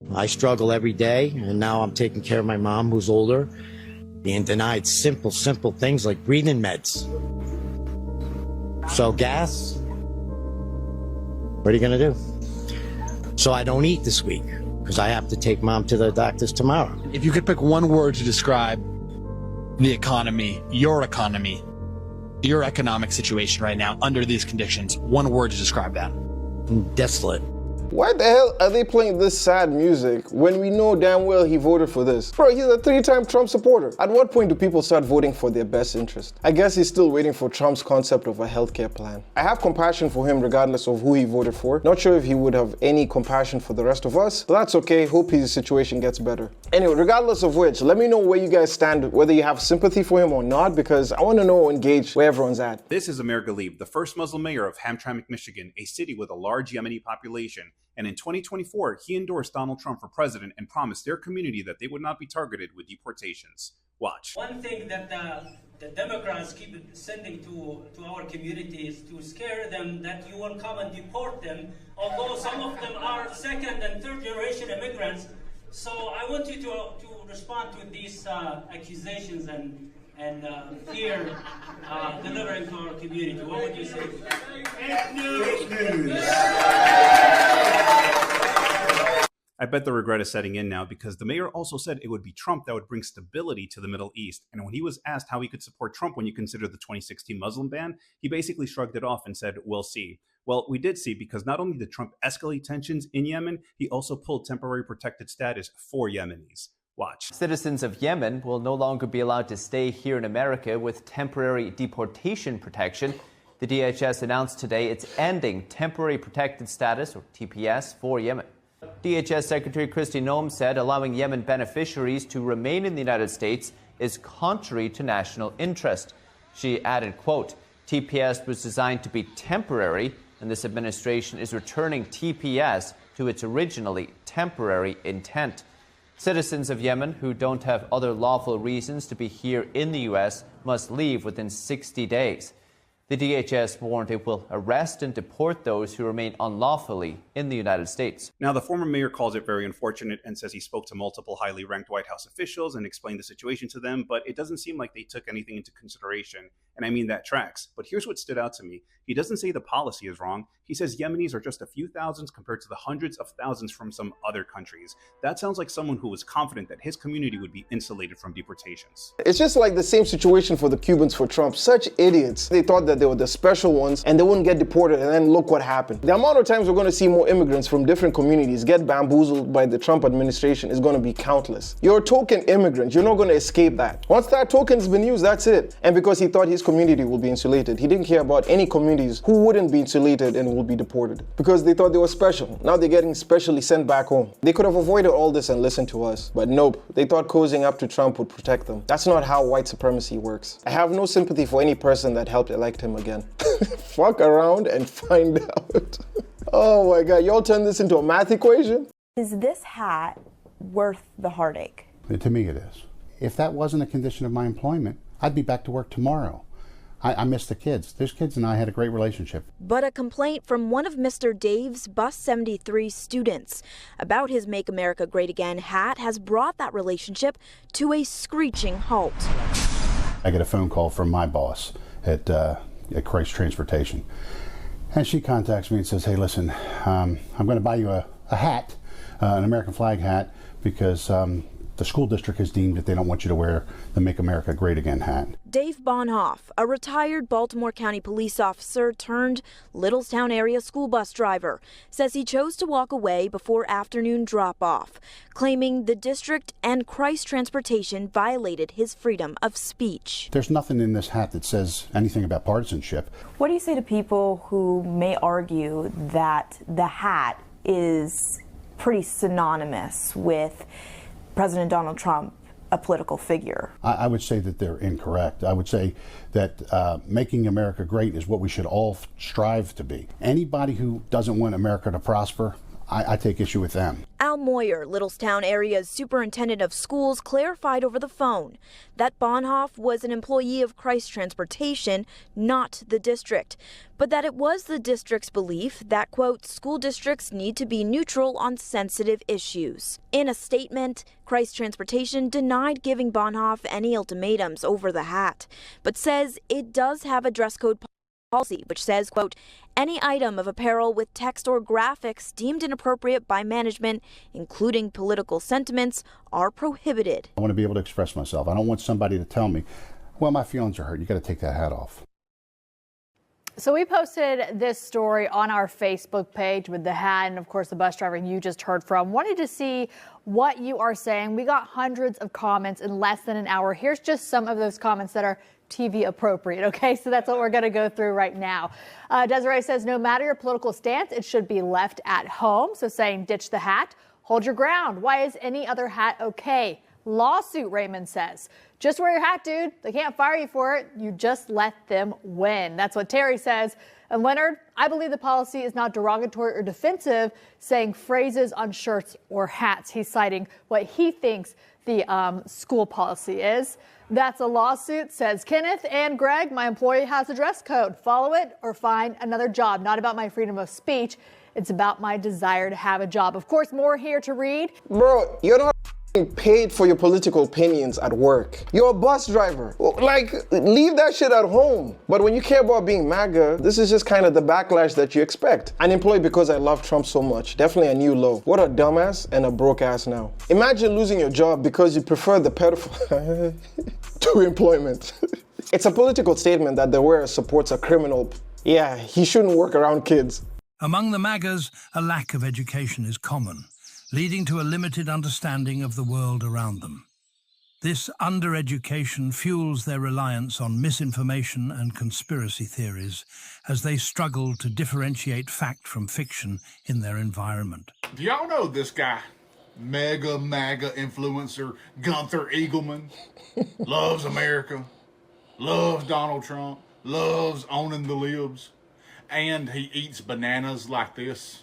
I struggle every day, and now I'm taking care of my mom who's older, being denied simple things like breathing meds. So gas, what are you gonna do? So I don't eat this week because I have to take mom to the doctor's tomorrow. If you could pick one word to describe the economy, your economic situation right now under these conditions, one word to describe that. Desolate. Why the hell are they playing this sad music when we know damn well he voted for this? Bro, he's a 3-time Trump supporter. At what point do people start voting for their best interest? I guess he's still waiting for Trump's concept of a healthcare plan. I have compassion for him regardless of who he voted for. Not sure if he would have any compassion for the rest of us, but that's okay. Hope his situation gets better. Anyway, regardless of which, let me know where you guys stand, whether you have sympathy for him or not, because I want to know and gauge where everyone's at. This is Amir Ghalib, the first Muslim mayor of Hamtramck, Michigan, a city with a large Yemeni population. And in 2024, he endorsed Donald Trump for president and promised their community that they would not be targeted with deportations. Watch. One thing that the Democrats keep sending to our communities to scare them that you will come and deport them, although some of them are second and third generation immigrants. So I want you to respond to these accusations and fear delivering to our community. What would you say? Fake news! I bet the regret is setting in now because the mayor also said it would be Trump that would bring stability to the Middle East. And when he was asked how he could support Trump when you consider the 2016 Muslim ban, he basically shrugged it off and said, we'll see. Well, we did see, because not only did Trump escalate tensions in Yemen, he also pulled temporary protected status for Yemenis. Watch. Citizens of Yemen will no longer be allowed to stay here in America with temporary deportation protection. The DHS announced today it's ending temporary protected status, or TPS, for Yemen. DHS Secretary Kristi Noem said allowing Yemen beneficiaries to remain in the United States is contrary to national interest. She added, quote, TPS was designed to be temporary, and this administration is returning TPS to its originally temporary intent. Citizens of Yemen who don't have other lawful reasons to be here in the U.S. must leave within 60 days. The DHS warned it will arrest and deport those who remain unlawfully in the United States. Now, the former mayor calls it very unfortunate and says he spoke to multiple highly ranked White House officials and explained the situation to them, but it doesn't seem like they took anything into consideration. And I mean, that tracks. But here's what stood out to me. He doesn't say the policy is wrong. He says Yemenis are just a few thousands compared to the hundreds of thousands from some other countries. That sounds like someone who was confident that his community would be insulated from deportations. It's just like the same situation for the Cubans for Trump. Such idiots. They thought that they were the special ones and they wouldn't get deported, and then look what happened. The amount of times we're going to see more immigrants from different communities get bamboozled by the Trump administration is going to be countless. You're a token immigrant. You're not going to escape that. Once that token's been used, that's it. And because he thought his community will be insulated, he didn't care about any communities who wouldn't be insulated and will be deported because they thought they were special. Now they're getting specially sent back home. They could have avoided all this and listened to us, but nope. They thought cozying up to Trump would protect them. That's not how white supremacy works. I have no sympathy for any person that helped elect him again. Fuck around and find out. Oh my God, y'all turn this into a math equation? Is this hat worth the heartache? To me it is. If that wasn't a condition of my employment, I'd be back to work tomorrow. I miss the kids. Those kids and I had a great relationship. But a complaint from one of Mr. Dave's Bus 73 students about his Make America Great Again hat has brought that relationship to a screeching halt. I get a phone call from my boss at Christ Transportation. And she contacts me and says, hey, listen, I'm going to buy you a hat, an American flag hat, because the school district has deemed that they don't want you to wear the Make America Great Again hat. Dave Bonhoff, a retired Baltimore County police officer turned Littlestown area school bus driver, says he chose to walk away before afternoon drop-off, claiming the district and Christ Transportation violated his freedom of speech. There's nothing in this hat that says anything about partisanship. What do you say to people who may argue that the hat is pretty synonymous with President Donald Trump, a political figure? I would say that they're incorrect. I would say that making America great is what we should all strive to be. Anybody who doesn't want America to prosper, I take issue with them. Al Moyer, Littlestown area's superintendent of schools, clarified over the phone that Bonhoeff was an employee of Christ Transportation, not the district, but that it was the district's belief that, quote, school districts need to be neutral on sensitive issues. In a statement, Christ Transportation denied giving Bonhoeff any ultimatums over the hat, but says it does have a dress code policy, which says, quote, any item of apparel with text or graphics deemed inappropriate by management, including political sentiments, are prohibited. I want to be able to express myself. I don't want somebody to tell me, well, my feelings are hurt. You got to take that hat off. So we posted this story on our Facebook page with the hat and, of course, the bus driver you just heard from. Wanted to see what you are saying. We got hundreds of comments in less than an hour. Here's just some of those comments that are TV appropriate. Okay, so that's what we're going to go through right now. Desiree says, no matter your political stance, it should be left at home. So saying ditch the hat, hold your ground. Why is any other hat okay? Lawsuit, Raymond says. Just wear your hat, dude. They can't fire you for it. You just let them win. That's what Terry says. And Leonard, I believe the policy is not derogatory or defensive, saying phrases on shirts or hats. He's citing what he thinks the school policy is. That's a lawsuit, says Kenneth. And Greg, my employee has a dress code. Follow it or find another job. Not about my freedom of speech. It's about my desire to have a job. Of course, more here to read. Bro, you're not paid for your political opinions at work. You're a bus driver. Like, leave that shit at home. But when you care about being MAGA, this is just kind of the backlash that you expect. Unemployed because I love Trump so much. Definitely a new low. What a dumbass and a broke ass now. Imagine losing your job because you prefer the pedophile to employment. It's a political statement that the wearer supports a criminal. Yeah, he shouldn't work around kids. Among the MAGAs, a lack of education is common, leading to a limited understanding of the world around them. This undereducation fuels their reliance on misinformation and conspiracy theories as they struggle to differentiate fact from fiction in their environment. Do y'all know this guy? Mega MAGA influencer Gunther Eagleman. Loves America, loves Donald Trump, loves owning the libs, and he eats bananas like this.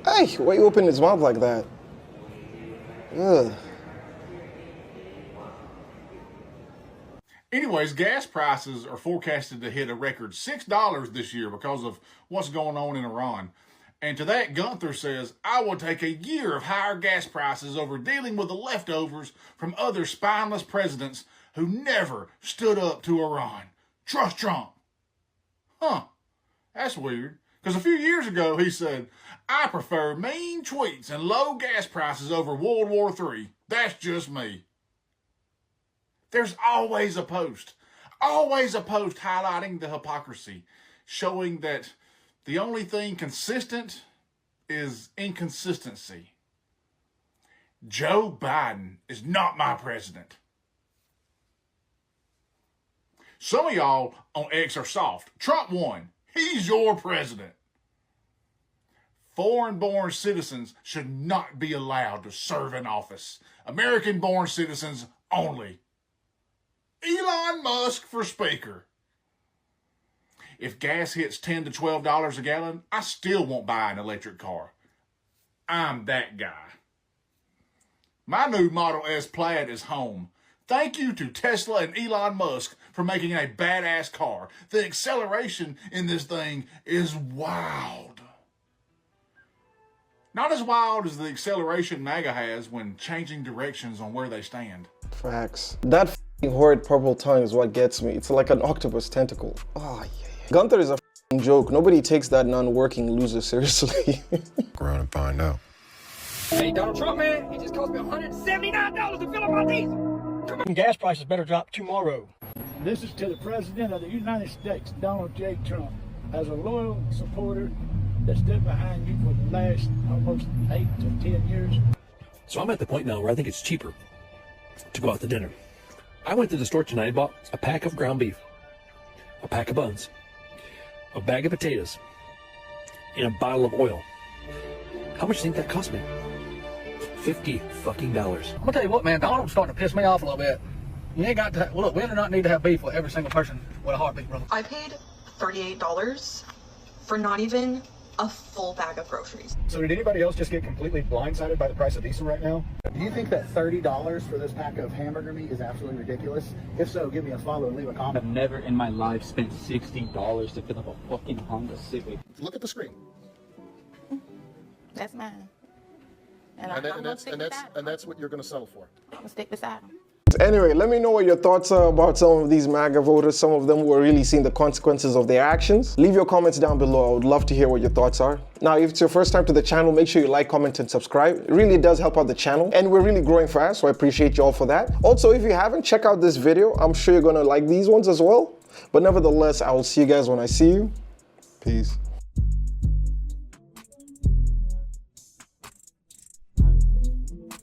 Hey, why you open his mouth like that? Ugh. Anyways, gas prices are forecasted to hit a record $6 this year because of what's going on in Iran. And to that, Gunther says, I will take a year of higher gas prices over dealing with the leftovers from other spineless presidents who never stood up to Iran. Trust Trump. Huh, that's weird. Because a few years ago, he said, I prefer mean tweets and low gas prices over World War III. That's just me. There's always a post highlighting the hypocrisy, showing that the only thing consistent is inconsistency. Joe Biden is not my president. Some of y'all on X are soft. Trump won. He's your president. Foreign-born citizens should not be allowed to serve in office. American-born citizens only. Elon Musk for speaker. If gas hits $10 to $12 a gallon, I still won't buy an electric car. I'm that guy. My new Model S Plaid is home. Thank you to Tesla and Elon Musk for making a badass car. The acceleration in this thing is wild. Not as wild as the acceleration MAGA has when changing directions on where they stand. Facts. That f***ing horrid purple tongue is what gets me. It's like an octopus tentacle. Oh, yeah. Gunther is a f***ing joke. Nobody takes that non-working loser seriously. Go around and find out. Hey, Donald Trump, man, he just cost me $179 to fill up my diesel. Gas prices better drop tomorrow. This is to the President of the United States, Donald J. Trump, as a loyal supporter that stood behind you for the last almost 8 to 10 years. So I'm at the point now where I think it's cheaper to go out to dinner. I went to the store tonight and bought a pack of ground beef, a pack of buns, a bag of potatoes, and a bottle of oil. How much do you think that cost me? $50 fucking. I'm gonna tell you what, man, Donald's starting to piss me off a little bit. You ain't got to, well, look, we do not need to have beef with every single person with a heartbeat, brother. I paid $38 for not even a full bag of groceries. So did anybody else just get completely blindsided by the price of diesel right now? Do you think that $30 for this pack of hamburger meat is absolutely ridiculous? If so, give me a follow and leave a comment. I've never in my life spent $60 to fill up a fucking Honda Civic. Look at the screen. That's mine. And that's what you're going to settle for. I'm going to stick beside him. Anyway, let me know what your thoughts are about some of these MAGA voters. Some of them who are really seeing the consequences of their actions. Leave your comments down below. I would love to hear what your thoughts are. Now, if it's your first time to the channel, make sure you like, comment, and subscribe. It really does help out the channel. And we're really growing fast, so I appreciate you all for that. Also, if you haven't, check out this video. I'm sure you're going to like these ones as well. But nevertheless, I will see you guys when I see you. Peace.